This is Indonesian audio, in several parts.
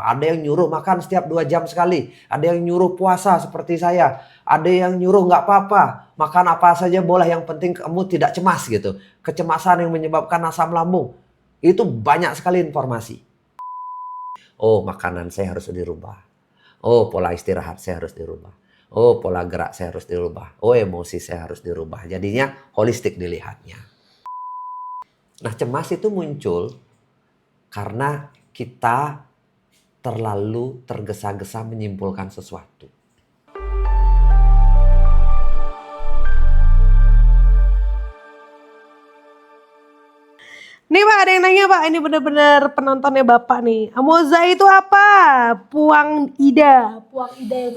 Ada yang nyuruh makan setiap 2 jam sekali. Ada yang nyuruh puasa seperti saya. Ada yang nyuruh nggak apa-apa. Makan apa saja boleh, yang penting kamu tidak cemas gitu. Kecemasan yang menyebabkan asam lambung. Itu banyak sekali informasi. Oh, makanan saya harus dirubah. Oh, pola istirahat saya harus dirubah. Oh, pola gerak saya harus dirubah. Oh, emosi saya harus dirubah. Jadinya holistik dilihatnya. Nah, cemas itu muncul karena kita terlalu tergesa-gesa menyimpulkan sesuatu. Nih Pak, ada yang nanya Pak, ini bener-bener penontonnya Bapak nih. Amoza itu apa? Puang Ida yang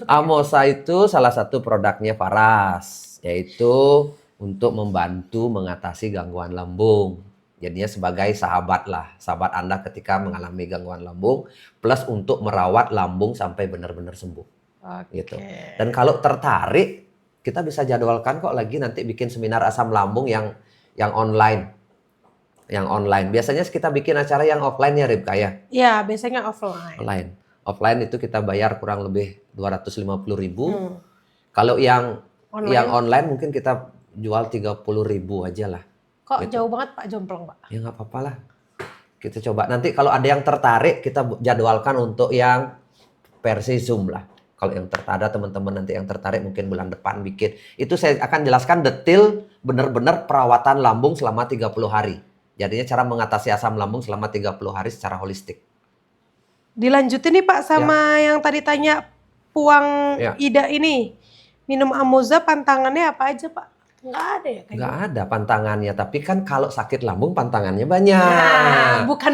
bertanya. Amosa itu salah satu produknya Faras, yaitu untuk membantu mengatasi gangguan lambung. Jadinya sebagai sahabat lah, sahabat Anda ketika mengalami gangguan lambung, plus untuk merawat lambung sampai benar-benar sembuh. Gitu. Dan kalau tertarik, kita bisa jadwalkan kok lagi nanti bikin seminar asam lambung yang online. Yang online. Biasanya kita bikin acara yang offline ya Ribka ya? Iya, biasanya offline. Offline itu kita bayar kurang lebih 250.000. Kalau yang online mungkin kita jual 30.000 aja lah. Kok gitu. Jauh banget Pak, jomplang Pak? Ya nggak apa-apa lah. Kita coba. Nanti kalau ada yang tertarik, kita jadwalkan untuk yang versi Zoom lah. Kalau yang ada teman-teman nanti yang tertarik mungkin bulan depan bikin. Itu saya akan jelaskan detail benar-benar perawatan lambung selama 30 hari. Jadinya cara mengatasi asam lambung selama 30 hari secara holistik. Dilanjutin nih Pak sama yang tadi tanya Puang Ida ini. Minum Amoza pantangannya apa aja Pak? Nggak ada ya? Nggak ada pantangannya. Tapi kan kalau sakit lambung pantangannya banyak. Nah, bukan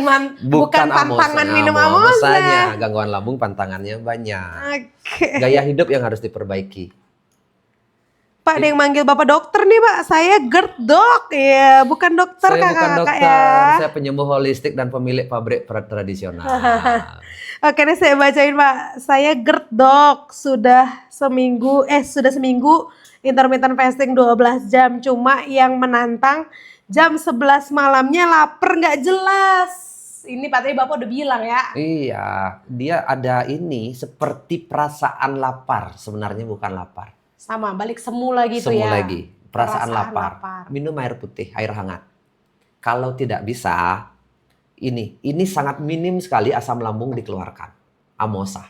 pantangan minum Amoza. Gangguan lambung pantangannya banyak. Gaya hidup yang harus diperbaiki. Pak, ada yang manggil Bapak dokter nih Pak. Saya GERD dok. Ya, bukan dokter Saya bukan dokter, ya. Saya penyembuh holistik dan pemilik pabrik tradisional. Oke, nih saya bacain Pak. Saya GERD dok. Sudah seminggu intermittent fasting 12 jam. Cuma yang menantang jam 11 malamnya lapar nggak jelas. Ini Pak, tadi Bapak udah bilang ya. Iya, dia ada ini seperti perasaan lapar. Sebenarnya bukan lapar. Sama, balik semula gitu ya. Semula lagi, perasaan lapar. Minum air putih, air hangat. Kalau tidak bisa, ini sangat minim sekali asam lambung dikeluarkan. Amosa.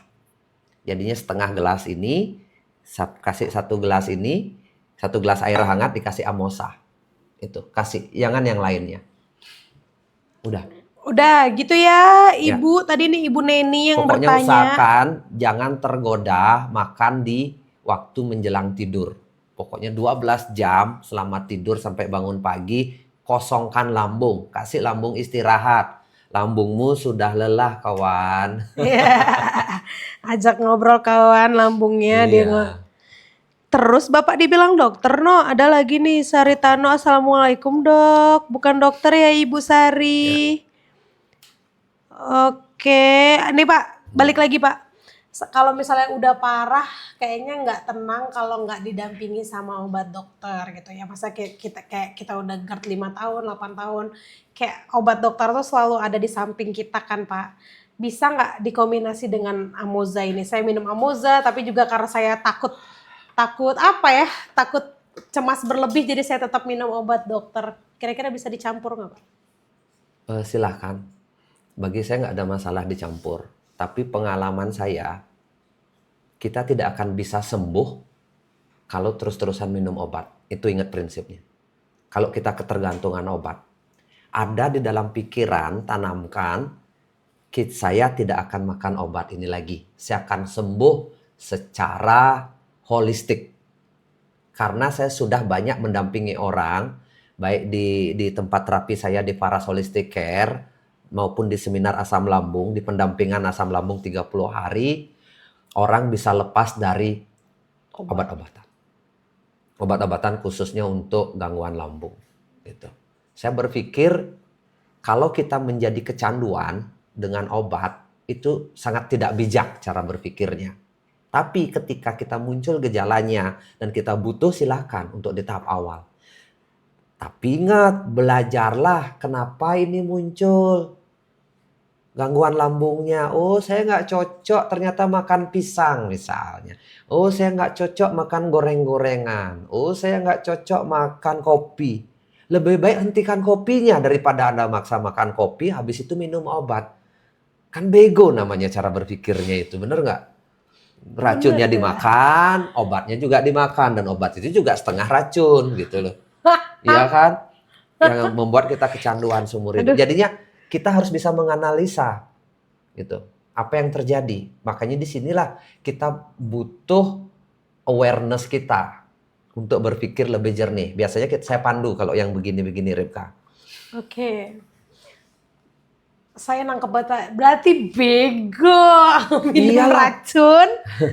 Jadinya setengah gelas ini, kasih 1 gelas ini, 1 gelas air hangat dikasih Amosa. Itu, kasih, jangan yang lainnya. Udah gitu ya Ibu. Tadi nih Ibu Neni yang pokoknya bertanya. Usahakan jangan tergoda makan di waktu menjelang tidur. Pokoknya 12 jam selama tidur sampai bangun pagi, kosongkan lambung. Kasih lambung istirahat. Lambungmu sudah lelah kawan. Ajak ngobrol kawan lambungnya. Terus Bapak dibilang dokter no, ada lagi nih Saritano. Assalamualaikum dok. Bukan dokter ya Ibu Sari. Oke, ini Pak, balik lagi Pak. Kalau misalnya udah parah, kayaknya nggak tenang kalau nggak didampingi sama obat dokter gitu ya. Masa kita udah GERD 5 tahun, 8 tahun, kayak obat dokter tuh selalu ada di samping kita kan Pak. Bisa nggak dikombinasi dengan Amoza ini? Saya minum Amoza, tapi juga karena saya takut cemas berlebih, jadi saya tetap minum obat dokter. Kira-kira bisa dicampur nggak Pak? Silahkan. Bagi saya nggak ada masalah dicampur. Tapi pengalaman saya, kita tidak akan bisa sembuh kalau terus-terusan minum obat. Itu ingat prinsipnya. Kalau kita ketergantungan obat. Ada di dalam pikiran, tanamkan, saya tidak akan makan obat ini lagi. Saya akan sembuh secara holistik. Karena saya sudah banyak mendampingi orang, baik di tempat terapi saya di Faras Holistic Care, maupun di seminar asam lambung, di pendampingan asam lambung 30 hari, orang bisa lepas dari obat-obatan. Obat-obatan khususnya untuk gangguan lambung. Gitu. Saya berpikir kalau kita menjadi kecanduan dengan obat, itu sangat tidak bijak cara berpikirnya. Tapi ketika kita muncul gejalanya dan kita butuh, silakan untuk di tahap awal. Tapi ingat, belajarlah kenapa ini muncul. Gangguan lambungnya, oh saya nggak cocok ternyata makan pisang misalnya. Oh saya nggak cocok makan goreng-gorengan. Oh saya nggak cocok makan kopi. Lebih baik hentikan kopinya daripada Anda maksa makan kopi, habis itu minum obat. Kan bego namanya cara berpikirnya itu, bener nggak? Bener Racunnya tuh. dimakan, obatnya juga dimakan. Dan obat itu juga setengah racun gitu loh. Iya kan? Yang membuat kita kecanduan seumur hidup. Aduh, Jadinya kita harus bisa menganalisa gitu. Apa yang terjadi? Makanya disinilah kita butuh awareness kita untuk berpikir lebih jernih. Biasanya saya pandu kalau yang begini-begini Ripka. oke. Saya nangkep berarti bego minum Iyalah. racun,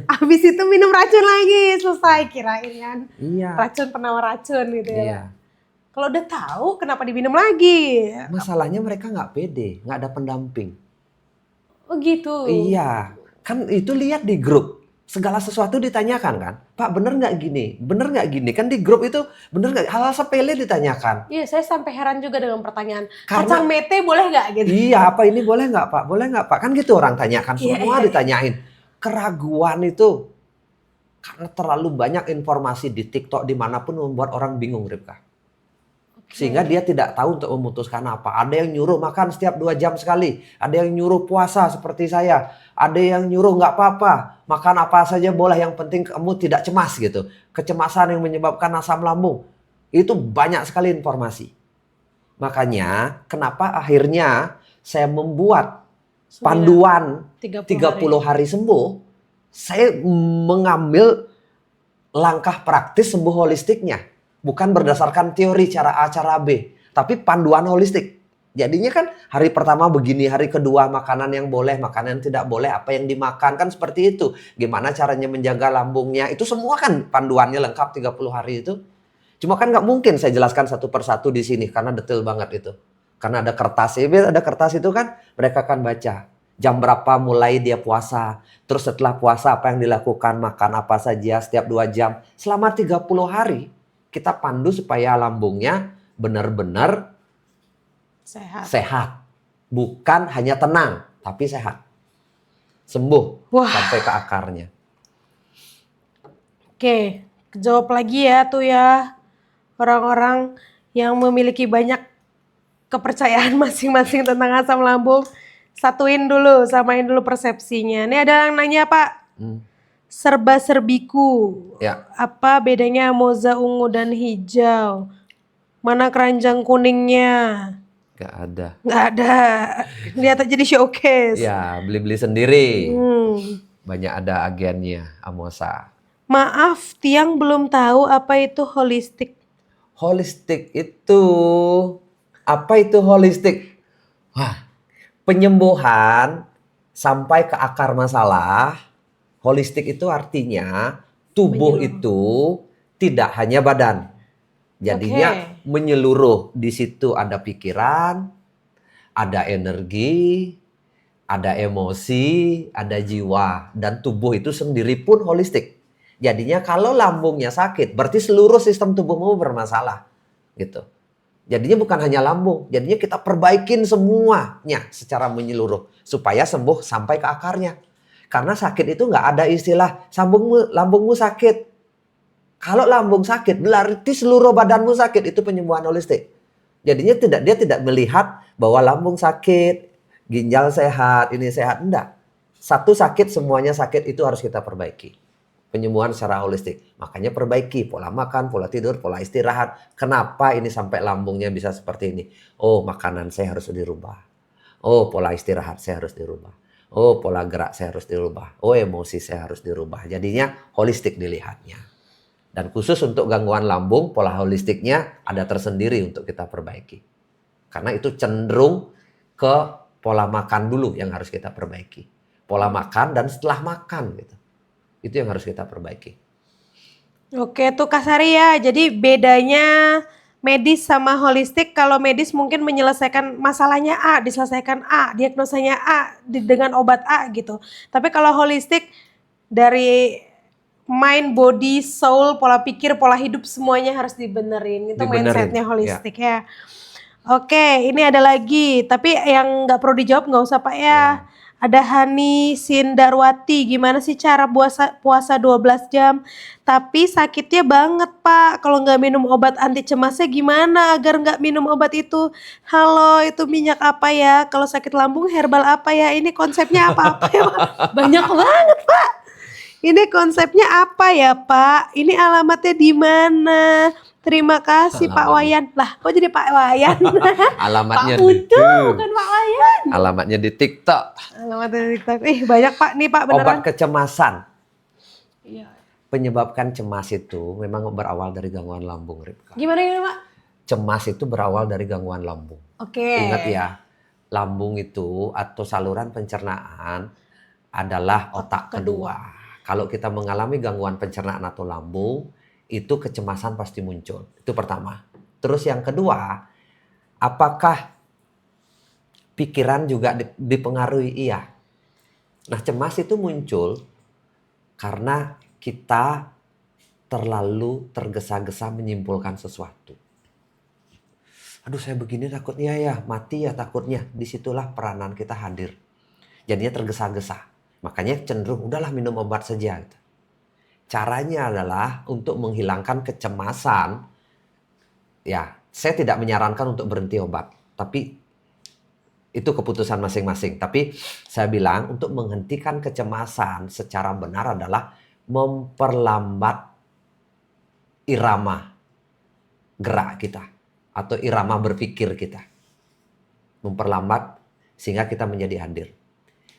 habis itu minum racun lagi, selesai kirain kan. Iya. Racun penawar racun gitu ya Pak. Iya. Kalau udah tahu kenapa diminum lagi? Masalahnya mereka nggak pede, nggak ada pendamping. Oh gitu. Iya, kan itu lihat di grup. Segala sesuatu ditanyakan kan. Pak bener nggak gini? Bener nggak gini? Kan di grup itu bener nggak? Hal-hal sepele ditanyakan. Iya, saya sampai heran juga dengan pertanyaan. Karena Kacang mete boleh nggak gitu? iya, apa ini boleh nggak Pak? Boleh nggak Pak? Kan gitu orang tanyakan, Iya, semua iya, iya. ditanyain. Keraguan itu karena terlalu banyak informasi di TikTok dimanapun membuat orang bingung, Ripka. Sehingga Oke. dia tidak tahu untuk memutuskan apa. Ada yang nyuruh makan setiap 2 jam sekali. Ada yang nyuruh puasa seperti saya. Ada yang nyuruh nggak apa-apa. Makan apa saja boleh, yang penting kamu tidak cemas gitu. Kecemasan yang menyebabkan asam lambung. Itu banyak sekali informasi. Makanya kenapa akhirnya saya membuat 9, panduan 30 hari. 30 hari sembuh. Saya mengambil langkah praktis sembuh holistiknya. Bukan berdasarkan teori cara A, cara B. Tapi panduan holistik. Jadinya kan hari pertama begini, hari kedua makanan yang boleh, makanan yang tidak boleh, apa yang dimakan, kan seperti itu. Gimana caranya menjaga lambungnya, itu semua kan panduannya lengkap 30 hari itu. Cuma kan nggak mungkin saya jelaskan satu persatu di sini karena detail banget itu. Karena ada kertas, ada kertas itu kan mereka akan baca. Jam berapa mulai dia puasa, terus setelah puasa apa yang dilakukan, makan apa saja setiap 2 jam. Selama 30 hari kita pandu supaya lambungnya benar-benar Sehat. sehat. Bukan hanya tenang, tapi sehat. Sembuh Wah, sampai ke akarnya. oke. Jawab lagi ya tuh ya orang-orang yang memiliki banyak kepercayaan masing-masing tentang asam lambung. Satuin dulu, samain dulu persepsinya. Ini ada yang nanya Pak, Hmm, serba-serbiku. ya, Apa bedanya moza ungu dan hijau? Mana keranjang kuningnya? nggak ada. Nggak ada. Lihat aja di showcase. Ya, beli-beli sendiri. Hmm. Banyak ada agennya, Amosa. Maaf, Tiang belum tahu apa itu holistik. Holistik itu, apa itu holistik? Wah, penyembuhan sampai ke akar masalah. Holistik itu artinya tubuh Menyeluruh. itu tidak hanya badan. Jadinya Oke. menyeluruh. Di situ ada pikiran, ada energi, ada emosi, ada jiwa, dan tubuh itu sendiri pun holistik. Jadinya kalau lambungnya sakit, berarti seluruh sistem tubuhmu bermasalah, gitu. Jadinya bukan hanya lambung, jadinya kita perbaikin semuanya secara menyeluruh supaya sembuh sampai ke akarnya. Karena sakit itu nggak ada istilah lambungmu sakit. Kalau lambung sakit berarti seluruh badanmu sakit, itu penyembuhan holistik. Jadinya dia tidak melihat bahwa lambung sakit, ginjal sehat, ini sehat, enggak. Satu sakit, semuanya sakit, itu harus kita perbaiki. Penyembuhan secara holistik. Makanya perbaiki pola makan, pola tidur, pola istirahat. Kenapa ini sampai lambungnya bisa seperti ini? Oh, makanan saya harus dirubah. Oh, pola istirahat saya harus dirubah. Oh, pola gerak saya harus dirubah. Oh, emosi saya harus dirubah. Jadinya holistik dilihatnya. Dan khusus untuk gangguan lambung, pola holistiknya ada tersendiri untuk kita perbaiki. Karena itu cenderung ke pola makan dulu yang harus kita perbaiki. Pola makan dan setelah makan gitu. Itu yang harus kita perbaiki. Oke tuh Kak Sari ya. Jadi bedanya medis sama holistik, kalau medis mungkin menyelesaikan masalahnya A, diselesaikan A, diagnosanya A dengan obat A gitu. Tapi kalau holistik dari mind, body, soul, pola pikir, pola hidup semuanya harus dibenerin. Itu Dibenerin, mindsetnya ya. holistik ya. Oke, ini ada lagi, tapi yang nggak perlu dijawab nggak usah Pak ya. Ada Hani Sindarwati, gimana sih cara puasa 12 jam? Tapi sakitnya banget Pak, kalau nggak minum obat anti cemasnya gimana agar nggak minum obat itu? Halo, itu minyak apa ya? Kalau sakit lambung herbal apa ya? Ini konsepnya apa-apa ya Pak? Banyak banget Pak. Ini konsepnya apa ya Pak? Ini alamatnya di mana? Terima kasih Pak Alamatnya. Wayan. Lah, kok jadi Pak Wayan? Alamatnya Pak Udo, bukan Pak Wayan. Alamatnya di TikTok. Alamatnya di TikTok. Banyak Pak nih Pak beneran. Obat kecemasan. Iya. Penyebabkan cemas itu memang berawal dari gangguan lambung, Ripka. Gimana Pak? Cemas itu berawal dari gangguan lambung. Oke. Ingat ya, lambung itu atau saluran pencernaan adalah otak kedua. Kalau kita mengalami gangguan pencernaan atau lambung, itu kecemasan pasti muncul. Itu pertama. Terus yang kedua, apakah pikiran juga dipengaruhi? Iya. Nah, cemas itu muncul karena kita terlalu tergesa-gesa menyimpulkan sesuatu. Aduh, saya begini takutnya ya, mati ya takutnya. Disitulah peranan kita hadir. Jadinya tergesa-gesa. Makanya cenderung udahlah minum obat saja. Gitu. Caranya adalah untuk menghilangkan kecemasan. Ya, saya tidak menyarankan untuk berhenti obat. Tapi itu keputusan masing-masing. Tapi saya bilang untuk menghentikan kecemasan secara benar adalah memperlambat irama gerak kita. Atau irama berpikir kita. Memperlambat sehingga kita menjadi hadir.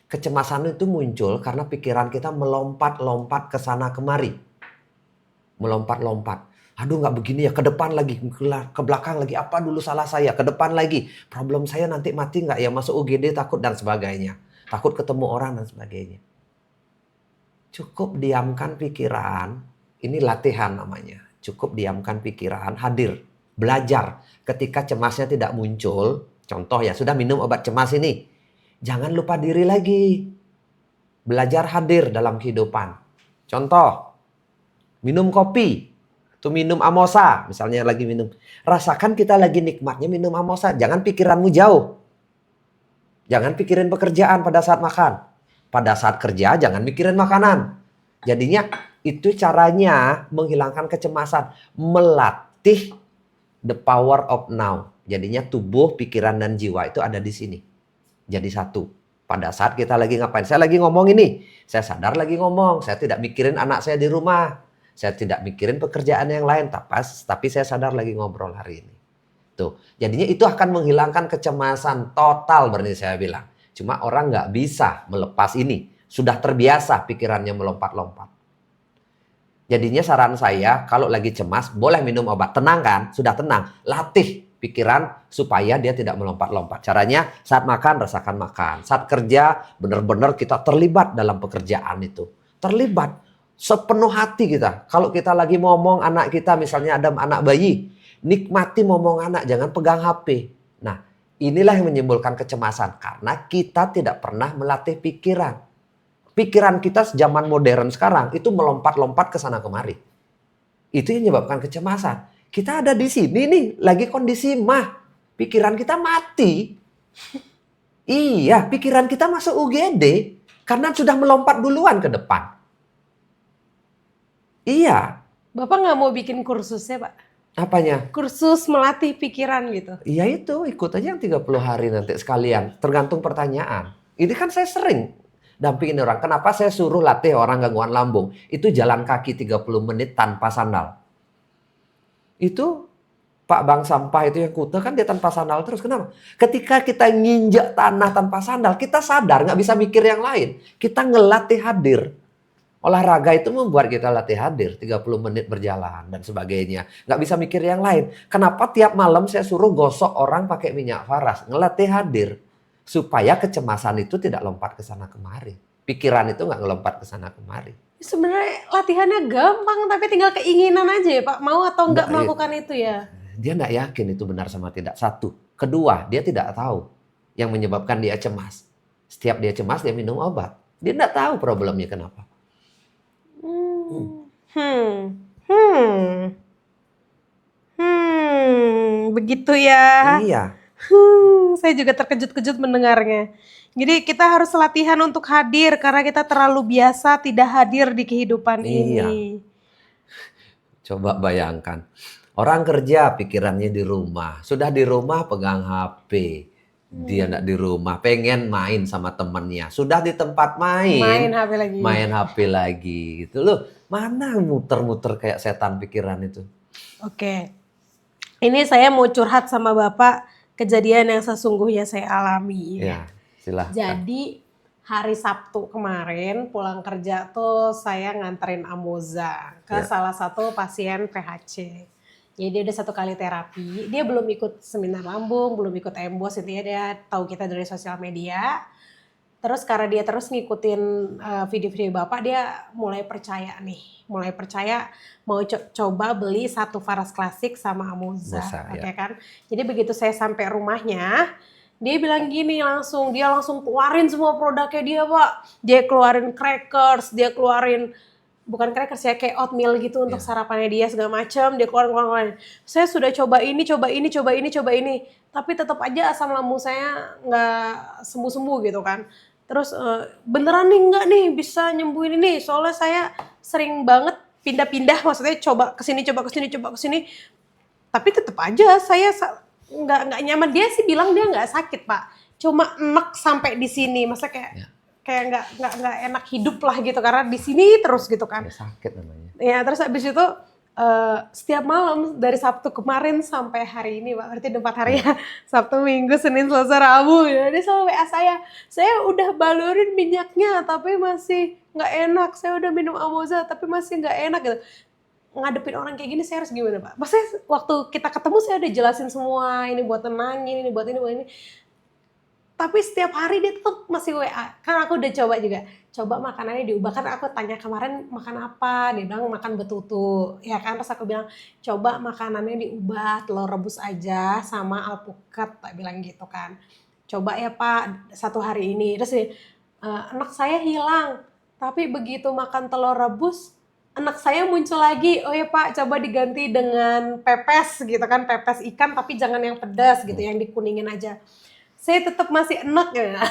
Kecemasan itu muncul karena pikiran kita melompat-lompat ke sana kemari. Melompat-lompat. Aduh nggak begini ya, ke depan lagi, ke belakang lagi, apa dulu salah saya, ke depan lagi. Problem saya nanti mati nggak ya, masuk UGD takut dan sebagainya. Takut ketemu orang dan sebagainya. Cukup diamkan pikiran, ini latihan namanya. Cukup diamkan pikiran, hadir, belajar. Ketika cemasnya tidak muncul, contoh ya, sudah minum obat cemas ini. Jangan lupa diri lagi. Belajar hadir dalam kehidupan. Contoh, minum kopi. Atau minum amosa. Misalnya lagi minum. Rasakan kita lagi nikmatnya minum amosa. Jangan pikiranmu jauh. Jangan pikirin pekerjaan pada saat makan. Pada saat kerja jangan mikirin makanan. Jadinya itu caranya menghilangkan kecemasan. Melatih the power of now. Jadinya tubuh, pikiran, dan jiwa itu ada di sini. Jadi satu. Pada saat kita lagi ngapain? Saya lagi ngomong ini. Saya sadar lagi ngomong. Saya tidak mikirin anak saya di rumah. Saya tidak mikirin pekerjaan yang lain. Tapi saya sadar lagi ngobrol hari ini. Tuh. Jadinya itu akan menghilangkan kecemasan total berarti saya bilang. Cuma orang nggak bisa melepas ini. Sudah terbiasa pikirannya melompat-lompat. Jadinya saran saya kalau lagi cemas boleh minum obat. Tenang kan? Sudah tenang. Latih pikiran supaya dia tidak melompat-lompat. Caranya saat makan rasakan makan. Saat kerja benar-benar kita terlibat dalam pekerjaan itu. Terlibat sepenuh hati kita. Kalau kita lagi ngomong anak kita misalnya ada anak bayi. Nikmati ngomong anak, jangan pegang HP. Nah, inilah yang menimbulkan kecemasan. Karena kita tidak pernah melatih pikiran. Pikiran kita zaman modern sekarang itu melompat-lompat ke sana kemari. Itu yang menyebabkan kecemasan. Kita ada di sini nih, lagi kondisi mah. Pikiran kita mati. Iya, pikiran kita masuk UGD. Karena sudah melompat duluan ke depan. Iya. Bapak nggak mau bikin kursusnya Pak? Apanya? Kursus melatih pikiran gitu. Iya itu, ikut aja yang 30 hari nanti sekalian. Tergantung pertanyaan. Ini kan saya sering dampingin orang. Kenapa saya suruh latih orang gangguan lambung? Itu jalan kaki 30 menit tanpa sandal. Itu Pak Bang Sampah itu yang kuta kan dia tanpa sandal terus. Kenapa? Ketika kita nginjak tanah tanpa sandal, kita sadar nggak bisa mikir yang lain. Kita ngelatih hadir. Olahraga itu membuat kita latih hadir 30 menit berjalan dan sebagainya. Nggak bisa mikir yang lain. Kenapa tiap malam saya suruh gosok orang pakai minyak faras? Ngelatih hadir. Supaya kecemasan itu tidak lompat ke sana kemari. Pikiran itu nggak ngelompat ke sana kemari. Sebenarnya latihannya gampang tapi tinggal keinginan aja ya Pak. Mau atau enggak Nggak, melakukan itu ya. Dia nggak yakin itu benar sama tidak. Satu. Kedua, dia tidak tahu yang menyebabkan dia cemas. Setiap dia cemas, dia minum obat. Dia nggak tahu problemnya kenapa. Begitu ya. Iya. Saya juga terkejut-kejut mendengarnya. Jadi kita harus latihan untuk hadir karena kita terlalu biasa tidak hadir di kehidupan Iya, ini. coba bayangkan. Orang kerja pikirannya di rumah. Sudah di rumah pegang HP. Dia nggak di rumah, pengen main sama temennya. Sudah di tempat Main main, HP lagi. main HP lagi gitu loh. Mana muter-muter kayak setan pikiran itu. Oke. Ini saya mau curhat sama Bapak kejadian yang sesungguhnya saya alami. Ya, silahkan. Jadi hari Sabtu kemarin pulang kerja tuh saya nganterin Amoza ke Ya. salah satu pasien PHC. Jadi dia udah 1 kali terapi, dia belum ikut seminar lambung, belum ikut embos, intinya dia tahu kita dari sosial media. Terus karena dia terus ngikutin video-video Bapak, dia mulai percaya nih, mau coba beli 1 Faras Klasik sama Amoza, Amoza, oke ya. kan? Jadi begitu saya sampai rumahnya, dia bilang gini dia langsung keluarin semua produknya dia Pak. Dia keluarin crackers, dia keluarin bukan crackers ya, kayak oatmeal gitu untuk Ya. sarapannya dia segala macam, dia keluarin. Saya sudah coba ini, tapi tetap aja asam lambung saya nggak sembuh-sembuh gitu kan. Terus beneran nih nggak nih bisa nyembuhin ini, soalnya saya sering banget pindah-pindah, maksudnya coba kesini, tapi tetap aja saya nggak nyaman. Dia sih bilang dia nggak sakit Pak, cuma enek sampai di sini, masa kayak Ya. kayak nggak enak hidup lah gitu karena di sini terus gitu kan. Ya, sakit namanya. Ya terus habis itu setiap malam dari Sabtu kemarin sampai hari ini Pak, berarti 4 hari ya, Sabtu, Minggu, Senin, Selasa, Rabu ya, dia selalu WA saya udah balurin minyaknya tapi masih nggak enak, saya udah minum Amoza tapi masih nggak enak gitu. Ngadepin orang kayak gini saya harus gimana Pak? Maksudnya waktu kita ketemu saya udah jelasin semua, ini buat tenangin, ini buat ini. Tapi setiap hari dia tetap masih WA. Kan aku udah coba juga. Coba makanannya diubah. Kan aku tanya kemarin makan apa. Dia bilang makan betutu. Ya kan, terus aku bilang coba makanannya diubah. Telur rebus aja sama alpukat. Tak bilang gitu kan. Coba ya Pak 1 hari ini. Terus anak saya hilang. Tapi begitu makan telur rebus, anak saya muncul lagi. Oh ya Pak, coba diganti dengan pepes gitu kan. Pepes ikan tapi jangan yang pedas gitu. Yang dikuningin aja. Saya tetap masih enek ya.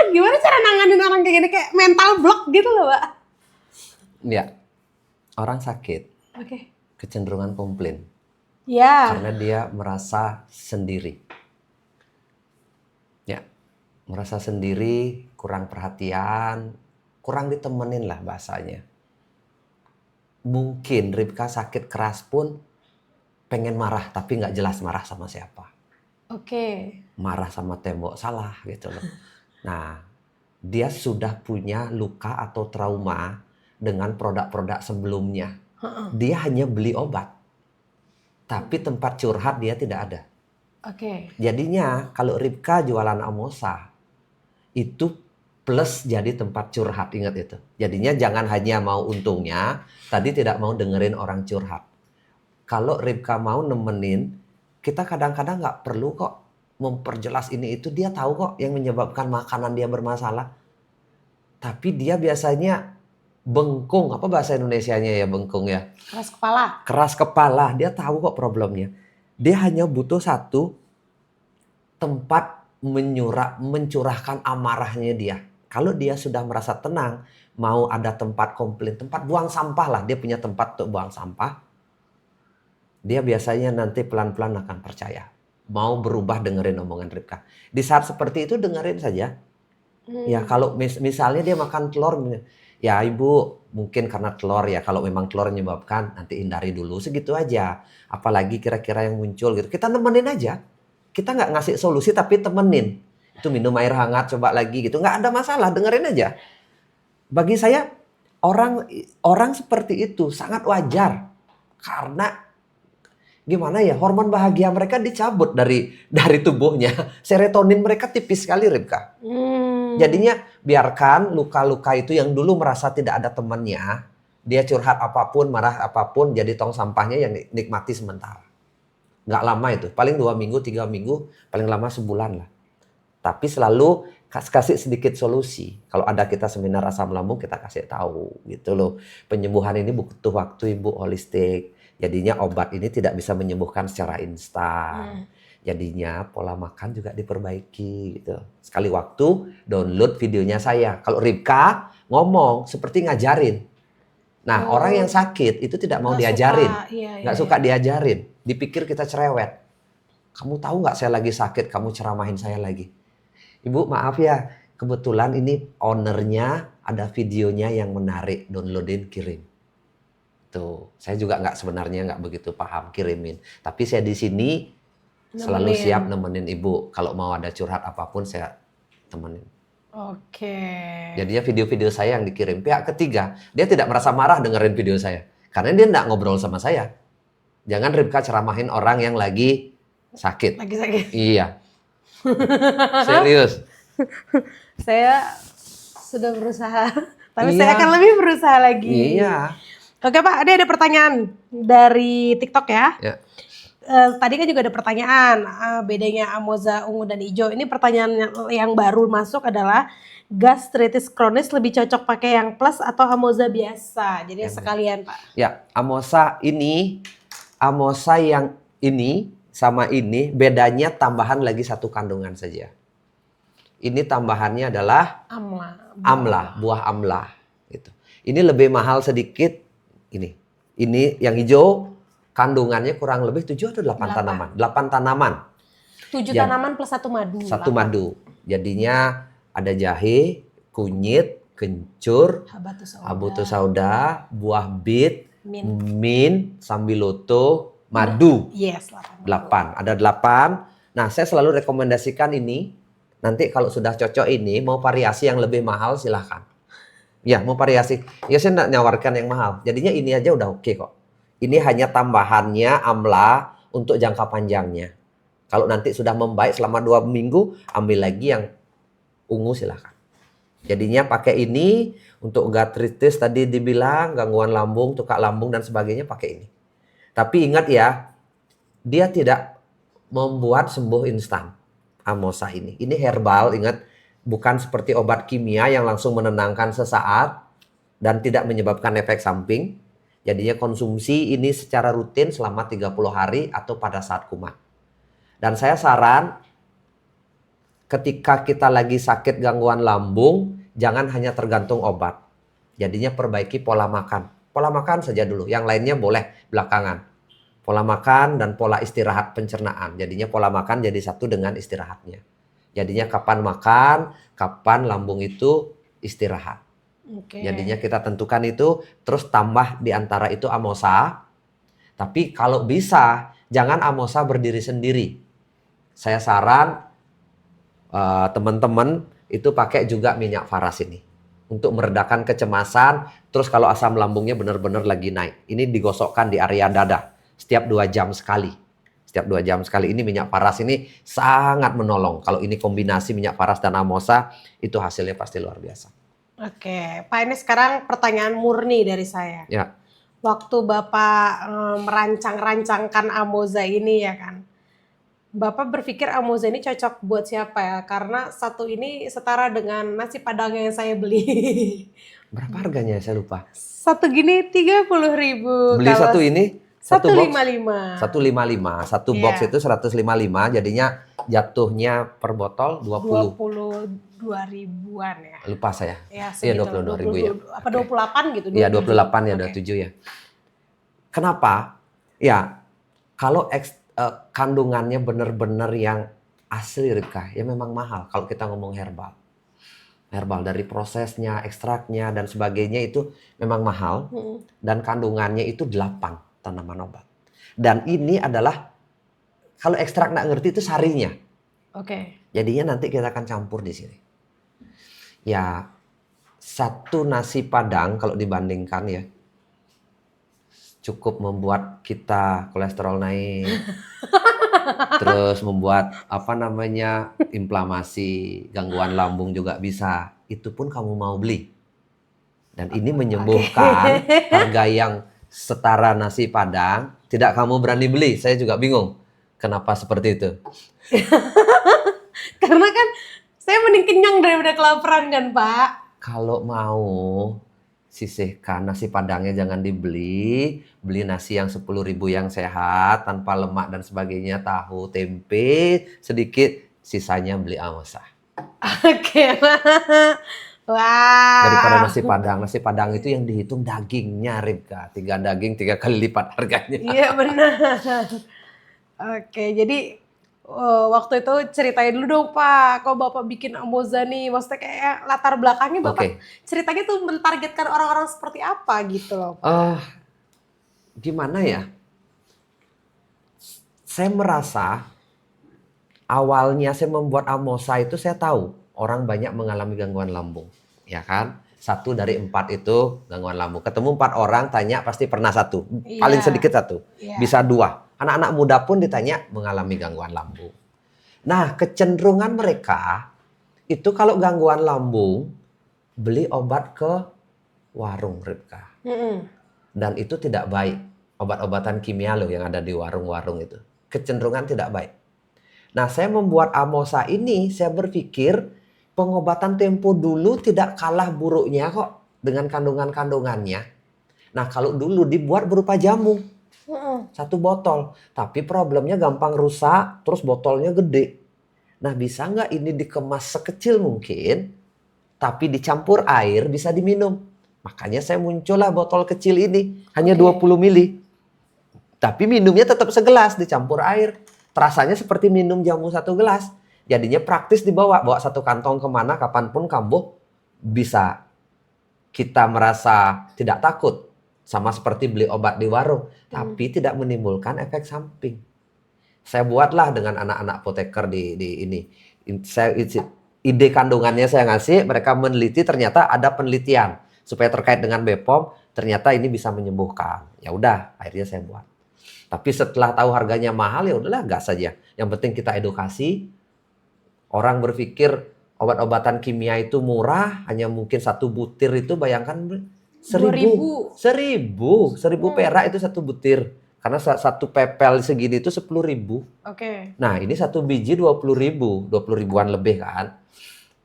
Gimana cara nanganin orang kayak gini, kayak mental block gitu loh Pak. Ya, orang sakit Oke. kecenderungan komplain Ya. karena dia merasa sendiri. Ya, merasa sendiri, kurang perhatian, kurang ditemenin lah bahasanya. Mungkin Ripka sakit keras pun pengen marah tapi nggak jelas marah sama siapa. Oke. Marah sama tembok salah gitu loh. Nah, dia sudah punya luka atau trauma dengan produk-produk sebelumnya. Dia hanya beli obat. Tapi tempat curhat dia tidak ada. Oke. Jadinya kalau Ripka jualan Amoza, itu plus jadi tempat curhat, ingat itu. Jadinya jangan hanya mau untungnya, tadi tidak mau dengerin orang curhat. Kalau Ripka mau nemenin, kita kadang-kadang nggak perlu kok memperjelas ini itu, dia tahu kok yang menyebabkan makanan dia bermasalah. Tapi dia biasanya bengkung, apa bahasa Indonesianya ya bengkung ya? Keras kepala. Keras kepala, dia tahu kok problemnya. Dia hanya butuh satu tempat mencurahkan amarahnya dia. Kalau dia sudah merasa tenang, mau ada tempat komplain, tempat buang sampah lah, dia punya tempat untuk buang sampah. Dia biasanya nanti pelan-pelan akan percaya. Mau berubah dengerin omongan Ripka. Di saat seperti itu dengerin saja. Ya kalau misalnya dia makan telur, ya ibu mungkin karena telur ya, kalau memang telur menyebabkan nanti hindari dulu, segitu aja. Apalagi kira-kira yang muncul gitu, kita nemenin aja. Kita nggak ngasih solusi tapi temenin. Itu minum air hangat coba lagi gitu, nggak ada masalah, dengerin aja. Bagi saya orang seperti itu sangat wajar karena gimana ya, hormon bahagia mereka dicabut dari tubuhnya. Serotonin mereka tipis sekali, Ripka. Jadinya biarkan luka-luka itu yang dulu merasa tidak ada temannya, dia curhat apapun, marah apapun, jadi tong sampahnya yang nikmati sementara. Nggak lama itu, paling 2 minggu, 3 minggu, paling lama sebulan lah. Tapi selalu kasih sedikit solusi. Kalau ada kita seminar asam lambung, kita kasih tahu gitu loh. Penyembuhan ini butuh waktu ibu, holistik. Jadinya obat ini tidak bisa menyembuhkan secara instan. Jadinya pola makan juga diperbaiki gitu. Sekali waktu download videonya saya. Kalau Ripka ngomong seperti ngajarin. Nah, orang yang sakit itu tidak mau Nggak diajarin. suka, iya, Nggak iya, suka iya. diajarin. Dipikir kita cerewet. Kamu tahu nggak saya lagi sakit, kamu ceramahin saya lagi. Ibu maaf ya, kebetulan ini ownernya ada videonya yang menarik. Downloadin, kirim. Tuh, saya juga sebenarnya nggak begitu paham, kirimin. Tapi saya di sini selalu Nemenin. siap nemenin ibu. Kalau mau ada curhat apapun saya temenin. Oke. Jadinya video-video saya yang dikirim pihak ketiga, dia tidak merasa marah dengerin video saya. Karena dia nggak ngobrol sama saya. Jangan Ripka ceramahin orang yang lagi sakit. Lagi sakit. Iya. Serius. Saya sudah berusaha, tapi Iya. saya akan lebih berusaha lagi. Iya. Oke Pak, ada pertanyaan dari TikTok ya. Ya. Tadi kan juga ada pertanyaan bedanya Amoza ungu dan hijau. Ini pertanyaan yang baru masuk adalah gastritis kronis lebih cocok pakai yang plus atau Amoza biasa. Jadi sekalian Pak. Ya, Amosa yang ini sama ini bedanya tambahan lagi satu kandungan saja. Ini tambahannya adalah amla, buah amla gitu. Ini lebih mahal sedikit ini yang hijau kandungannya kurang lebih 7 atau 8 tanaman. 8 tanaman. 7 tanaman plus 1 madu. 1 madu. Jadinya ada jahe, kunyit, kencur, habatus sauda, buah bit, mint, sambiloto, madu. Yes, 8. Ada 8. Nah, saya selalu rekomendasikan ini. Nanti kalau sudah cocok ini, mau variasi yang lebih mahal silahkan. Ya, mau variasi. Ya, saya nggak nyawarkan yang mahal. Jadinya ini aja udah oke kok. Ini hanya tambahannya amla untuk jangka panjangnya. Kalau nanti sudah membaik selama 2 minggu, ambil lagi yang ungu silahkan. Jadinya pakai ini untuk gastritis tadi dibilang, gangguan lambung, tukak lambung dan sebagainya pakai ini. Tapi ingat ya, dia tidak membuat sembuh instan. Amosa ini herbal, ingat, bukan seperti obat kimia yang langsung menenangkan sesaat dan tidak menyebabkan efek samping. Jadinya konsumsi ini secara rutin selama 30 hari atau pada saat kumat. Dan saya saran ketika kita lagi sakit gangguan lambung, jangan hanya tergantung obat. Jadinya perbaiki pola makan. Pola makan saja dulu, yang lainnya boleh belakangan. Pola makan dan pola istirahat pencernaan. Jadinya pola makan jadi satu dengan istirahatnya. Jadinya kapan makan, kapan lambung itu istirahat. Jadinya kita tentukan itu, terus tambah di antara itu Amosa. Tapi kalau bisa, jangan Amosa berdiri sendiri. Saya saran teman-teman itu pakai juga minyak faras ini. Untuk meredakan kecemasan, terus kalau asam lambungnya benar-benar lagi naik. Ini digosokkan di area dada. Setiap 2 jam sekali. Setiap 2 jam sekali. Ini minyak faras ini sangat menolong. Kalau ini kombinasi minyak faras dan Amosa, itu hasilnya pasti luar biasa. Oke, Pak, ini sekarang pertanyaan murni dari saya. Ya. Waktu Bapak merancang-rancangkan Amoza ini ya kan, Bapak berpikir Amoza ini cocok buat siapa ya? Karena satu ini setara dengan nasi padang yang saya beli. Berapa harganya saya lupa. Satu gini 30.000. Beli satu ini? 155. 155. Satu box itu 155. Jadinya jatuhnya per botol 22 ribuan ya. Lupa saya. Ya, Iya, segitu. 22 ribu ya. Apa 28 gitu? Iya, 28 ya, 27 ya. Kenapa? Ya, kalau kandungannya benar-benar yang asli Ripka, ya memang mahal kalau kita ngomong herbal. Herbal dari prosesnya, ekstraknya dan sebagainya itu memang mahal. Dan kandungannya itu 8 tanaman obat. Dan ini adalah, kalau ekstrak nggak ngerti itu sarinya. Oke. Jadinya nanti kita akan campur di sini. Ya, satu nasi padang kalau dibandingkan ya, cukup membuat kita kolesterol naik. Terus membuat inflamasi, gangguan lambung juga bisa. Itu pun kamu mau beli. Dan ini menyembuhkan harga yang setara nasi padang, tidak kamu berani beli. Saya juga bingung kenapa seperti itu. Karena kan saya mending kenyang daripada kelaparan kan Pak. Kalau mau, sisihkan nasi padangnya, jangan dibeli, beli nasi yang 10.000 yang sehat tanpa lemak dan sebagainya, tahu, tempe sedikit, sisanya beli Amosa. Oke. Daripada Wah. nasi padang itu yang dihitung dagingnya, Ribka, 3 daging 3 kali lipat harganya. Iya benar. Oke, jadi waktu itu ceritain dulu dong Pak, kok Bapak bikin Amoza nih, maksudnya kayak latar belakangnya Bapak Oke. ceritanya tuh mentargetkan orang-orang seperti apa gitu loh Pak. Gimana ya? Saya merasa awalnya saya membuat Amosa itu saya tahu orang banyak mengalami gangguan lambung, ya kan? 1 dari 4 itu gangguan lambung. Ketemu 4 orang tanya pasti pernah 1, paling Iya, sedikit 1, iya. bisa 2. Anak-anak muda pun ditanya mengalami gangguan lambung. Nah, kecenderungan mereka itu kalau gangguan lambung beli obat ke warung, Ribka. Mm-mm. Dan itu tidak baik. Obat-obatan kimia loh yang ada di warung-warung itu. Kecenderungan tidak baik. Nah, saya membuat Amosa ini, saya berpikir pengobatan tempo dulu tidak kalah buruknya kok dengan kandungan-kandungannya. Nah, kalau dulu dibuat berupa jamu, Mm-mm. 1 botol. Tapi problemnya gampang rusak, terus botolnya gede. Nah, bisa nggak ini dikemas sekecil mungkin, tapi dicampur air bisa diminum. Makanya saya muncullah botol kecil ini, hanya Oke. 20 mili. Tapi minumnya tetap segelas, dicampur air. Rasanya seperti minum jamu 1 gelas. Jadinya praktis dibawa. Bawa 1 kantong kemana, kapanpun kambuh. Bisa kita merasa tidak takut. Sama seperti beli obat di warung. Tapi tidak menimbulkan efek samping. Saya buatlah dengan anak-anak apoteker di ini. Ide kandungannya saya ngasih, mereka meneliti, ternyata ada penelitian. Supaya terkait dengan BPOM, ternyata ini bisa menyembuhkan. Ya udah, akhirnya saya buat. Tapi setelah tahu harganya mahal, ya udahlah gas saja. Yang penting kita edukasi. Orang berpikir obat-obatan kimia itu murah, hanya mungkin 1 butir itu bayangkan 1.000 perak itu 1 butir. Karena 1 pepel segini itu 10.000. Oke. Nah, ini 1 biji 20.000, 20.000-an lebih kan.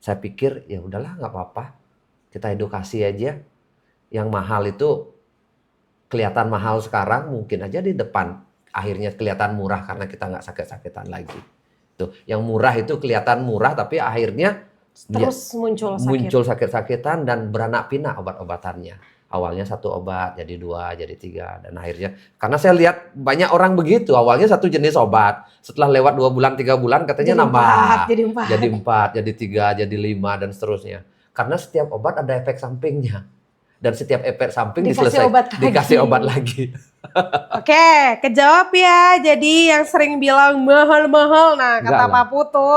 Saya pikir ya udahlah nggak apa-apa. Kita edukasi aja. Yang mahal itu kelihatan mahal sekarang, mungkin aja di depan akhirnya kelihatan murah karena kita nggak sakit-sakitan lagi. Tuh, yang murah itu kelihatan murah tapi akhirnya Terus muncul sakit. muncul sakit-sakitan dan beranak pinak obat-obatannya. Awalnya 1 obat, jadi 2, jadi 3, dan akhirnya karena saya lihat banyak orang begitu. Awalnya 1 jenis obat, setelah lewat 2 bulan, 3 bulan katanya Jadi nambah, 4, jadi 4. jadi 3, jadi 5 dan seterusnya. Karena setiap obat ada efek sampingnya. Dan setiap efek samping dikasih obat lagi. Oke, kejawab ya. Jadi yang sering bilang mahal-mahal, nah kata Enggak lah. Pak Putu,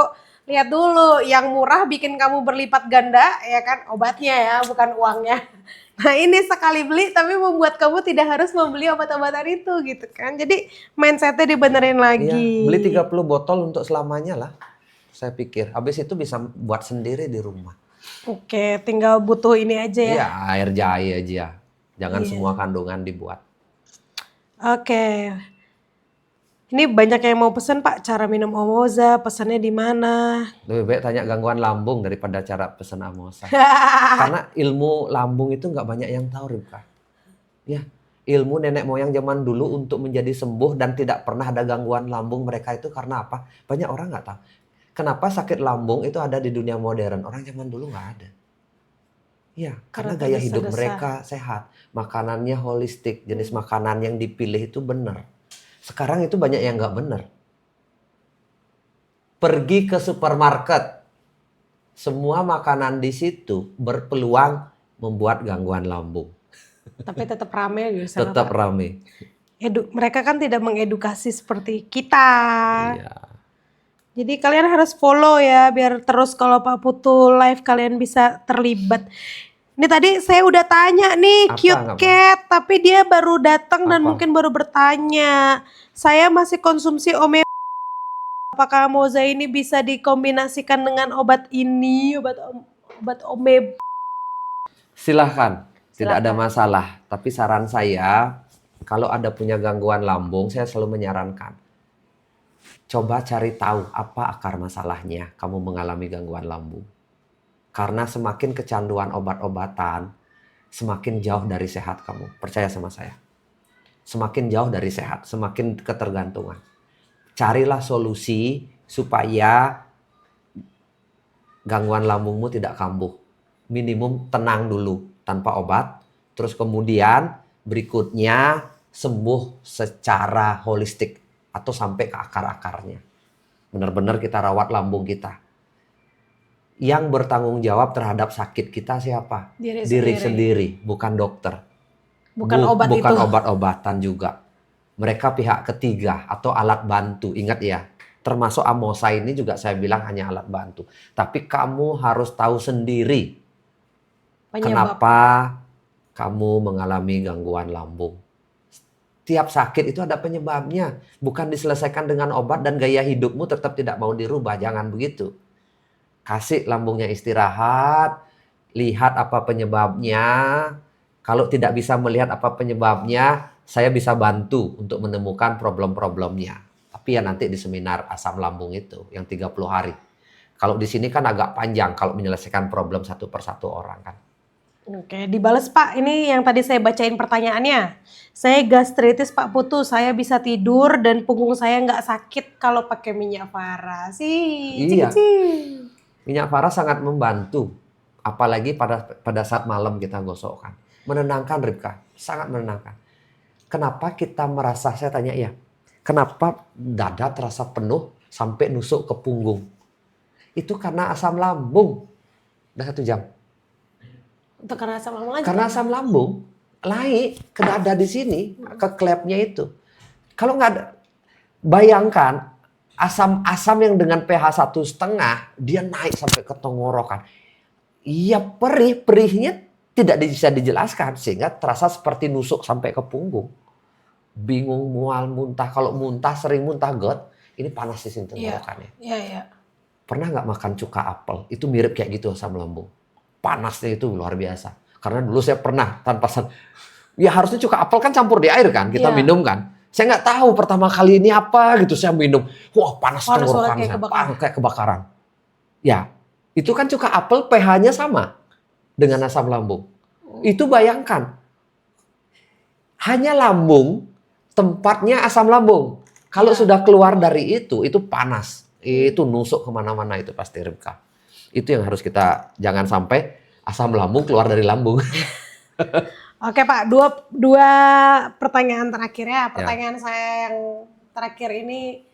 lihat dulu yang murah bikin kamu berlipat ganda, ya kan, obatnya ya, bukan uangnya. Nah ini sekali beli tapi membuat kamu tidak harus membeli obat-obatan itu gitu kan. Jadi mindsetnya dibenerin Iya, lagi. beli 30 botol untuk selamanya lah. Saya pikir, habis itu bisa buat sendiri di rumah. Oke, tinggal butuh ini aja ya. Iya, air jahe aja. Jangan semua kandungan dibuat. Oke. Ini banyak yang mau pesen Pak, cara minum Amoza, pesannya di mana? Lebih baik tanya gangguan lambung daripada cara pesen Amosa. Karena ilmu lambung itu nggak banyak yang tahu, Ribka. Ya, ilmu nenek moyang zaman dulu untuk menjadi sembuh dan tidak pernah ada gangguan lambung mereka itu karena apa? Banyak orang nggak tahu. Kenapa sakit lambung itu ada di dunia modern? Orang zaman dulu nggak ada. Ya, karena gaya hidup mereka sehat. Makanannya holistik, jenis makanan yang dipilih itu benar. Sekarang itu banyak yang nggak benar. Pergi ke supermarket, semua makanan di situ berpeluang membuat gangguan lambung. Tapi tetap rame di sana, Tetap Pak. rame. Mereka kan tidak mengedukasi seperti kita. Iya. Jadi kalian harus follow ya, biar terus kalau Pak Putu live kalian bisa terlibat. Ini tadi saya udah tanya nih, Cute Cat, tapi dia baru datang dan mungkin baru bertanya. Saya masih konsumsi omega. Apakah Amoza ini bisa dikombinasikan dengan obat ini, obat omega? Silahkan, tidak ada masalah. Tapi saran saya, kalau ada punya gangguan lambung, saya selalu menyarankan. Coba cari tahu apa akar masalahnya kamu mengalami gangguan lambung. Karena semakin kecanduan obat-obatan, semakin jauh dari sehat kamu. Percaya sama saya. Semakin jauh dari sehat, semakin ketergantungan. Carilah solusi supaya gangguan lambungmu tidak kambuh. Minimum tenang dulu tanpa obat. Terus kemudian berikutnya sembuh secara holistik atau sampai ke akar-akarnya. Benar-benar kita rawat lambung kita. Yang bertanggung jawab terhadap sakit kita siapa? Diri sendiri, bukan dokter. Bukan obat bukan itu. obat-obatan juga. Mereka pihak ketiga atau alat bantu. Ingat ya, termasuk Amosa ini juga saya bilang hanya alat bantu. Tapi kamu harus tahu sendiri kenapa kamu mengalami gangguan lambung. Tiap sakit itu ada penyebabnya. Bukan diselesaikan dengan obat dan gaya hidupmu tetap tidak mau dirubah. Jangan begitu. Kasih lambungnya istirahat, lihat apa penyebabnya. Kalau tidak bisa melihat apa penyebabnya, saya bisa bantu untuk menemukan problem-problemnya. Tapi ya nanti di seminar asam lambung itu yang 30 hari. Kalau di sini kan agak panjang kalau menyelesaikan problem satu persatu orang kan. Oke, dibales Pak. Ini yang tadi saya bacain pertanyaannya. Saya gastritis Pak Putu, saya bisa tidur dan punggung saya nggak sakit kalau pakai minyak Farah. Iya. Minyak Farah sangat membantu, apalagi pada saat malam kita gosokkan. Menenangkan Ribka, sangat menenangkan. Kenapa kita merasa, saya tanya ya, kenapa dada terasa penuh sampai nusuk ke punggung? Itu karena asam lambung. Udah 1 jam. Untuk karena asam lambung aja. Karena asam lambung naik ke dada di sini, ke klepnya itu. Kalau nggak ada, bayangkan asam-asam yang dengan pH 1,5 dia naik sampai ke tenggorokan. Iya perihnya tidak bisa dijelaskan sehingga terasa seperti nusuk sampai ke punggung. Bingung, mual, muntah. Kalau muntah sering muntah GERD, ini panas di sini tenggorokannya. Iya. Pernah nggak makan cuka apel? Itu mirip kayak gitu asam lambung. Panasnya itu luar biasa. Karena dulu saya pernah tanpa ya harusnya cuka apel kan campur di air kan, kita minum kan. Saya nggak tahu pertama kali ini apa gitu saya minum. Wah panas tenggorokan saya, kayak kebakaran. Ya, itu kan cuka apel pH-nya sama dengan asam lambung. Itu bayangkan. Hanya lambung, tempatnya asam lambung. Kalau sudah keluar dari itu panas. Itu nusuk kemana-mana itu pasti Ribka. Itu yang harus kita, jangan sampai asam lambung keluar dari lambung. Oke Pak, dua pertanyaan terakhir ya. Pertanyaan saya yang terakhir ini,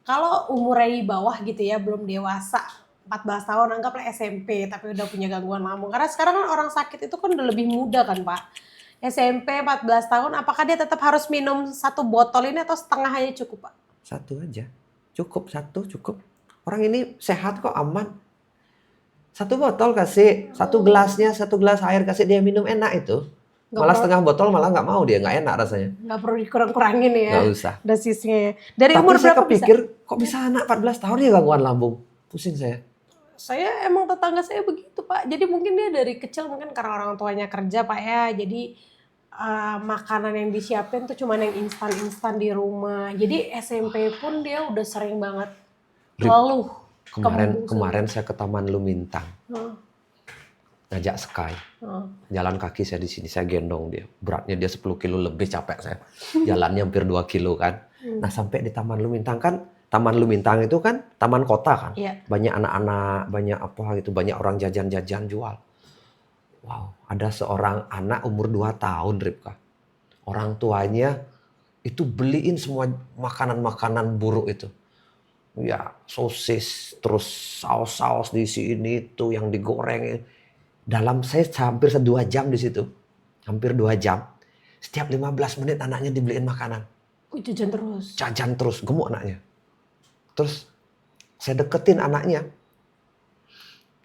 kalau umurnya di bawah gitu ya, belum dewasa, 14 tahun anggaplah SMP, tapi udah punya gangguan lambung. Karena sekarang kan orang sakit itu kan udah lebih muda kan Pak. SMP 14 tahun, apakah dia tetap harus minum 1 botol ini atau setengah aja cukup Pak? 1 aja, cukup 1 cukup. Orang ini sehat kok, aman. 1 botol kasih, 1 gelasnya, 1 gelas air kasih dia minum, enak itu. Malah setengah botol malah nggak mau dia, nggak enak rasanya. Nggak perlu dikurang-kurangin ya. Nggak usah. Dosisnya. Dari tapi umur saya berapa kepikir, bisa? kok bisa anak 14 tahun ya gangguan lambung? Pusing saya. Saya emang tetangga saya begitu Pak. Jadi mungkin dia dari kecil mungkin karena orang tuanya kerja Pak ya. Jadi makanan yang disiapin tuh cuma yang instan-instan di rumah. Jadi SMP pun dia udah sering banget ngeluh. Kemarin saya ke Taman Lumintang. Ngajak Sky. Jalan kaki saya di sini, saya gendong dia. Beratnya dia 10 kilo lebih, capek saya. Jalannya hampir 2 kilo kan. Nah sampai di Taman Lumintang kan, Taman Lumintang itu kan taman kota kan. Banyak anak-anak, banyak apa gitu, banyak orang jajan-jajan jual. Wow, ada seorang anak umur 2 tahun Ribka. Orang tuanya itu beliin semua makanan-makanan buruk itu. Ya sosis, terus saus-saus di sini itu yang digoreng. Dalam saya hampir 2 jam di situ. Hampir 2 jam. Setiap 15 menit anaknya dibeliin makanan. Jajan terus. Jajan terus, gemuk anaknya. Terus saya deketin anaknya.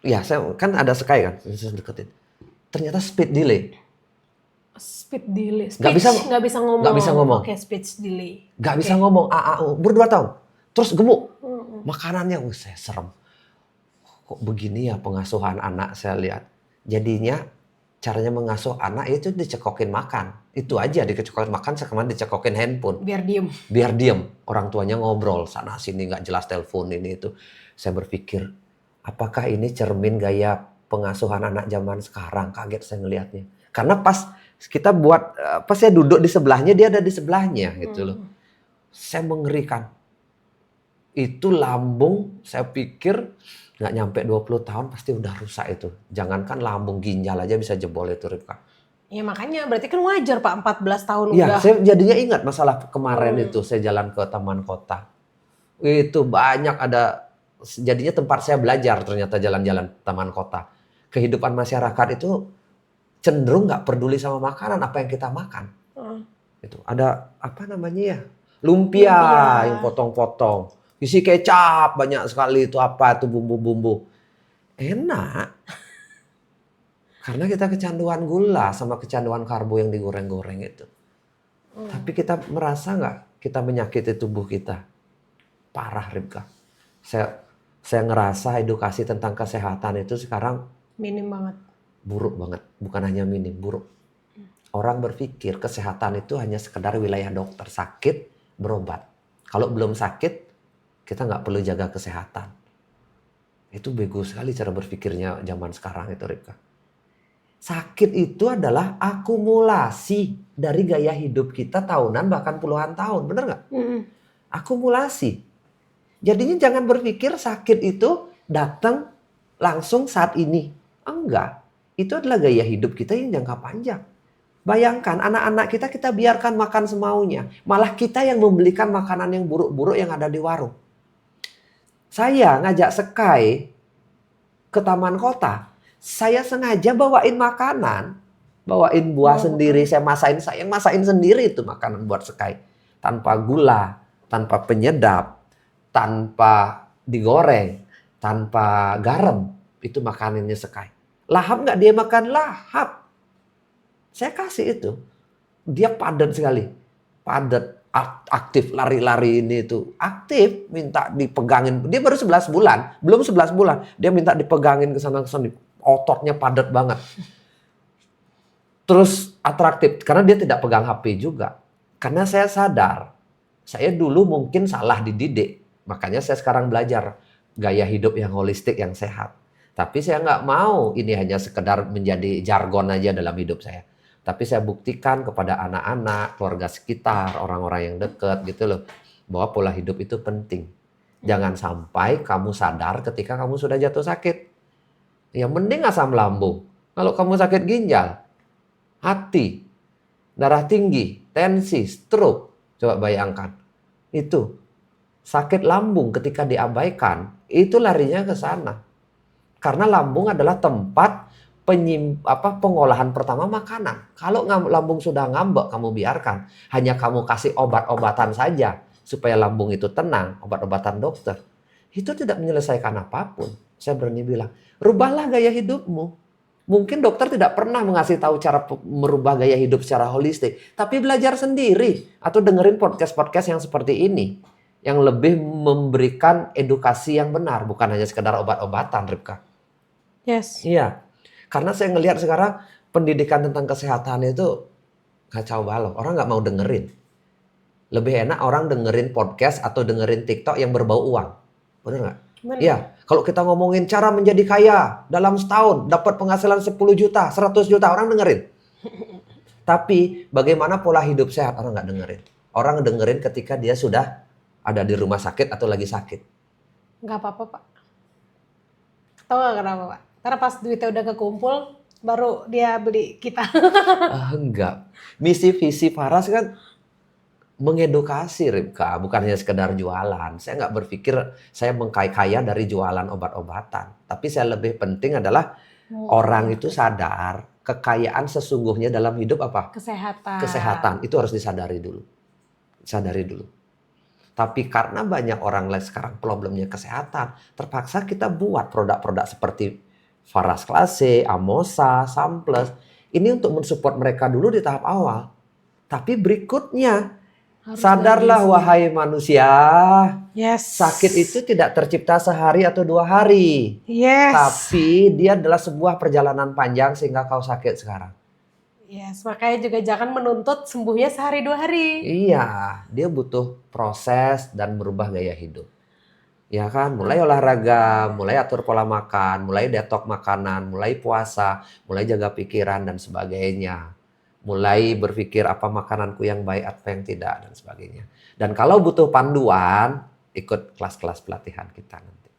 Ya, saya kan ada Sky kan, saya deketin. Ternyata speed delay. Speed delay. Nggak bisa ngomong. Oke, speech delay. Nggak bisa ngomong, umur 2 tahun. Terus gemuk. Makanannya, saya serem. Kok begini ya pengasuhan anak saya lihat. Jadinya caranya mengasuh anak itu dicekokin makan. Itu aja, dicekokin makan, sekarang dicekokin handphone. Biar diem. Orang tuanya ngobrol sana sini, nggak jelas telepon ini itu. Saya berpikir, apakah ini cermin gaya pengasuhan anak zaman sekarang? Kaget saya ngelihatnya. Karena pas kita buat, pas saya duduk di sebelahnya, dia ada di sebelahnya gitu loh. Saya mengerikan. Itu lambung, saya pikir nggak nyampe 20 tahun pasti udah rusak itu. Jangankan lambung, ginjal aja bisa jebol itu, Rifka. Ya makanya berarti kan wajar Pak 14 tahun Iya, udah. saya jadinya ingat masalah kemarin itu. Saya jalan ke taman kota. Itu banyak ada, jadinya tempat saya belajar ternyata jalan-jalan taman kota. Kehidupan masyarakat itu cenderung nggak peduli sama makanan, apa yang kita makan. Itu ada apa namanya ya? Lumpia Lumpia. yang potong-potong. Isi kecap banyak sekali itu apa itu bumbu-bumbu. Enak. Karena kita kecanduan gula sama kecanduan karbo yang digoreng-goreng itu. Tapi kita merasa nggak kita menyakiti tubuh kita? Parah, Ribka. Saya ngerasa edukasi tentang kesehatan itu sekarang Minim banget. buruk banget. Bukan hanya minim, buruk. Orang berpikir kesehatan itu hanya sekedar wilayah dokter. Sakit, berobat. Kalau belum sakit, kita nggak perlu jaga kesehatan. Itu bego sekali cara berpikirnya zaman sekarang itu, Ribka. Sakit itu adalah akumulasi dari gaya hidup kita tahunan bahkan puluhan tahun. Bener nggak? Akumulasi. Jadinya jangan berpikir sakit itu datang langsung saat ini. Enggak. Itu adalah gaya hidup kita yang jangka panjang. Bayangkan anak-anak kita biarkan makan semaunya. Malah kita yang membelikan makanan yang buruk-buruk yang ada di warung. Saya ngajak Sekai ke taman kota. Saya sengaja bawain makanan. Bawain buah sendiri. Saya masain sendiri itu makanan buat Sekai. Tanpa gula, tanpa penyedap, tanpa digoreng, tanpa garam. Itu makanannya Sekai. Lahap nggak dia makan? Lahap. Saya kasih itu. Dia padat sekali. Padat, aktif, lari-lari ini itu. Aktif, minta dipegangin. Dia baru 11 bulan. Belum 11 bulan. Dia minta dipegangin ke sana. Ototnya padat banget. Terus atraktif. Karena dia tidak pegang HP juga. Karena saya sadar. Saya dulu mungkin salah dididik. Makanya saya sekarang belajar gaya hidup yang holistik, yang sehat. Tapi saya nggak mau ini hanya sekedar menjadi jargon aja dalam hidup saya. Tapi saya buktikan kepada anak-anak, keluarga sekitar, orang-orang yang dekat gitu loh. Bahwa pola hidup itu penting. Jangan sampai kamu sadar ketika kamu sudah jatuh sakit. Ya mending asam lambung. Kalau kamu sakit ginjal, hati, darah tinggi, tensi, stroke. Coba bayangkan. Itu. Sakit lambung ketika diabaikan, itu larinya ke sana. Karena lambung adalah tempat pengolahan pertama makanan. Kalau lambung sudah ngambek, kamu biarkan. Hanya kamu kasih obat-obatan saja supaya lambung itu tenang, obat-obatan dokter. Itu tidak menyelesaikan apapun. Saya berani bilang, rubahlah gaya hidupmu. Mungkin dokter tidak pernah mengasih tahu cara merubah gaya hidup secara holistik. Tapi belajar sendiri. Atau dengerin podcast-podcast yang seperti ini. Yang lebih memberikan edukasi yang benar. Bukan hanya sekedar obat-obatan, Ribka. Yes. Iya. Karena saya ngelihat sekarang pendidikan tentang kesehatan itu kacau balau. Orang nggak mau dengerin. Lebih enak orang dengerin podcast atau dengerin TikTok yang berbau uang. Bener nggak? Iya. Kalau kita ngomongin cara menjadi kaya dalam setahun, dapat penghasilan 10 juta, 100 juta, orang dengerin. Tapi bagaimana pola hidup sehat, orang nggak dengerin. Orang dengerin ketika dia sudah ada di rumah sakit atau lagi sakit. Nggak apa-apa Pak. Tahu nggak kenapa Pak? Karena pas duitnya udah kekumpul, baru dia beli kita. Enggak. Misi visi Faras kan mengedukasi, Ribka, bukan hanya sekedar jualan. Saya nggak berpikir saya mengkaya dari jualan obat-obatan. Tapi saya lebih penting adalah orang itu sadar kekayaan sesungguhnya dalam hidup apa? Kesehatan. Kesehatan. Itu harus disadari dulu. Sadari dulu. Tapi karena banyak orang sekarang problemnya kesehatan, terpaksa kita buat produk-produk seperti Faras Classic, Amosa, Samples. Ini untuk mensupport mereka dulu di tahap awal. Tapi berikutnya, sadarlah wahai manusia, sakit itu tidak tercipta sehari atau 2 hari. Tapi dia adalah sebuah perjalanan panjang sehingga kau sakit sekarang. Yes, makanya juga jangan menuntut sembuhnya sehari 2 hari. Iya, dia butuh proses dan merubah gaya hidup. Ya kan, mulai olahraga, mulai atur pola makan, mulai detox makanan, mulai puasa, mulai jaga pikiran dan sebagainya. Mulai berpikir apa makananku yang baik, apa yang tidak dan sebagainya. Dan kalau butuh panduan, ikut kelas-kelas pelatihan kita nanti.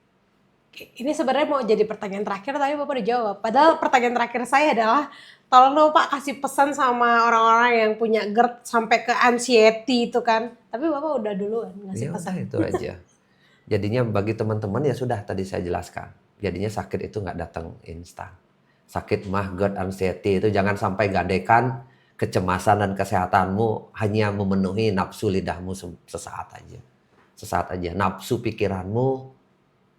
Ini sebenarnya mau jadi pertanyaan terakhir tapi Bapak udah jawab. Padahal pertanyaan terakhir saya adalah tolong dong Pak kasih pesan sama orang-orang yang punya GERD sampai ke anxiety itu kan. Tapi Bapak udah duluan ngasih Ya pesan. udah itu aja. Jadinya bagi teman-teman ya sudah tadi saya jelaskan. Jadinya sakit itu nggak datang instan. Sakit mah GERD, anxiety itu jangan sampai gadekan kecemasan dan kesehatanmu hanya memenuhi nafsu lidahmu sesaat aja. Sesaat aja. Nafsu pikiranmu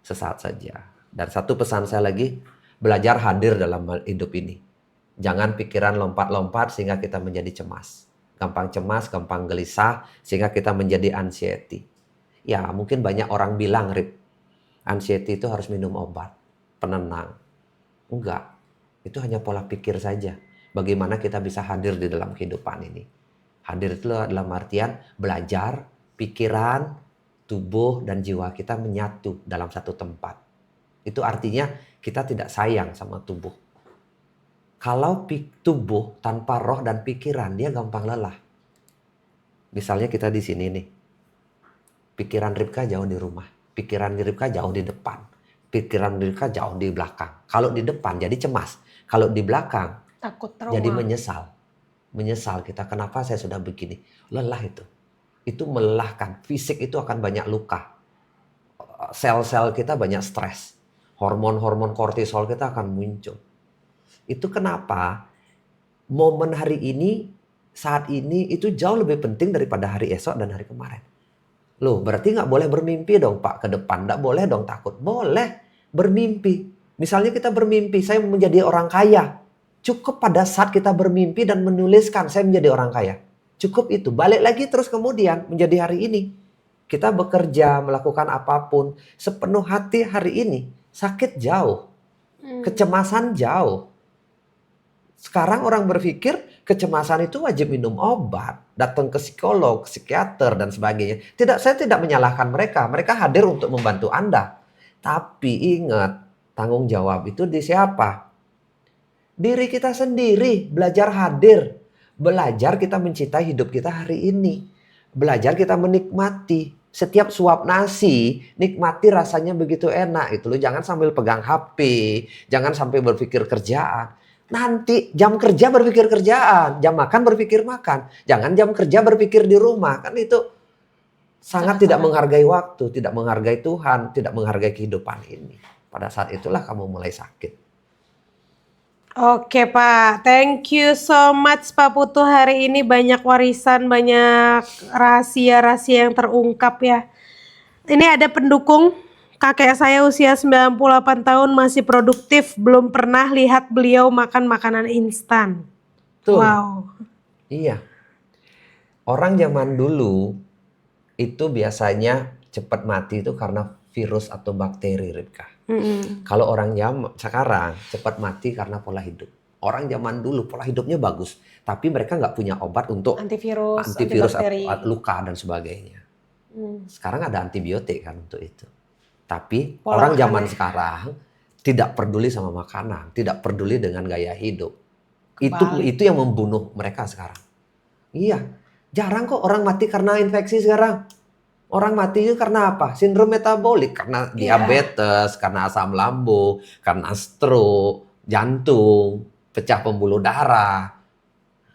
sesaat saja. Dan satu pesan saya lagi, belajar hadir dalam hidup ini. Jangan pikiran lompat-lompat sehingga kita menjadi cemas. Gampang cemas, gampang gelisah sehingga kita menjadi anxiety. Ya, mungkin banyak orang bilang, Rip, anxiety itu harus minum obat, penenang. Enggak, itu hanya pola pikir saja. Bagaimana kita bisa hadir di dalam kehidupan ini. Hadir itu dalam artian belajar, pikiran, tubuh, dan jiwa kita menyatu dalam satu tempat. Itu artinya kita tidak sayang sama tubuh. Kalau tubuh tanpa roh dan pikiran, dia gampang lelah. Misalnya kita di sini nih. Pikiran Ripka jauh di rumah. Pikiran Ripka jauh di depan. Pikiran Ripka jauh di belakang. Kalau di depan jadi cemas. Kalau di belakang Takut trauma. jadi menyesal. Menyesal kita kenapa saya sudah begini. Lelah itu. Itu melelahkan. Fisik itu akan banyak luka. Sel-sel kita banyak stres. Hormon-hormon kortisol kita akan muncul. Itu kenapa momen hari ini, saat ini itu jauh lebih penting daripada hari esok dan hari kemarin. Loh, berarti nggak boleh bermimpi dong Pak ke depan. Nggak boleh dong takut. Boleh bermimpi. Misalnya kita bermimpi, saya menjadi orang kaya. Cukup pada saat kita bermimpi dan menuliskan, saya menjadi orang kaya. Cukup itu. Balik lagi terus kemudian menjadi hari ini. Kita bekerja, melakukan apapun. Sepenuh hati hari ini. Sakit jauh. Kecemasan jauh. Sekarang orang berpikir kecemasan itu wajib minum obat, datang ke psikolog, psikiater dan sebagainya. Saya tidak menyalahkan mereka. Mereka hadir untuk membantu Anda. Tapi ingat, tanggung jawab itu di siapa? Diri kita sendiri, belajar hadir. Belajar kita mencintai hidup kita hari ini. Belajar kita menikmati. Setiap suap nasi, nikmati rasanya begitu enak. Itu loh, jangan sambil pegang HP, jangan sampai berpikir kerjaan. Nanti jam kerja berpikir kerjaan, jam makan berpikir makan. Jangan jam kerja berpikir di rumah. Kan itu sangat tidak menghargai waktu, tidak menghargai Tuhan, tidak menghargai kehidupan ini. Pada saat itulah kamu mulai sakit. Oke Pak, thank you so much Pak Putu. Hari ini banyak warisan, banyak rahasia-rahasia yang terungkap ya. Ini ada pendukung. Kakek saya usia 98 tahun masih produktif, belum pernah lihat beliau makan makanan instan. Tuh. Wow. Iya. Orang zaman dulu itu biasanya cepat mati itu karena virus atau bakteri, Ripka. Kalau orang sekarang cepat mati karena pola hidup. Orang zaman dulu pola hidupnya bagus, tapi mereka nggak punya obat untuk antivirus atau luka dan sebagainya. Sekarang ada antibiotik kan untuk itu. Tapi orang zaman sekarang tidak peduli sama makanan, tidak peduli dengan gaya hidup. Itu yang membunuh mereka sekarang. Iya, jarang kok orang mati karena infeksi sekarang. Orang mati itu karena apa? Sindrom metabolik, karena diabetes, karena asam lambung, karena stroke, jantung, pecah pembuluh darah.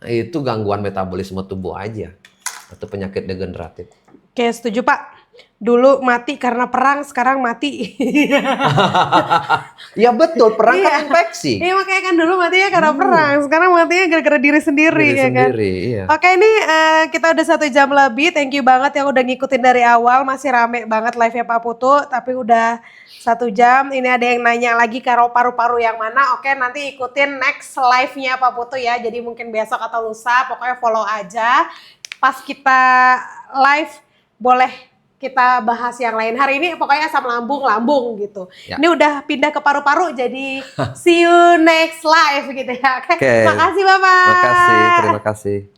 Itu gangguan metabolisme tubuh aja. Atau penyakit degeneratif. Oke, setuju Pak. Dulu mati karena perang, sekarang mati. Ya betul, perang kan infeksi. Iya makanya kan dulu matinya karena perang, sekarang matinya gara-gara diri sendiri ya kan. Iya. Oke, ini kita udah 1 jam lebih. Thank you banget yang udah ngikutin dari awal. Masih rame banget live-nya Pak Putu, tapi udah 1 jam. Ini ada yang nanya lagi ke paru-paru yang mana. Oke, nanti ikutin next live-nya Pak Putu ya. Jadi mungkin besok atau lusa, pokoknya follow aja. Pas kita live boleh kita bahas yang lain. Hari ini pokoknya asam lambung gitu. Ya. Ini udah pindah ke paru-paru, jadi see you next live gitu ya. Oke. Makasih Bapak. Terima kasih.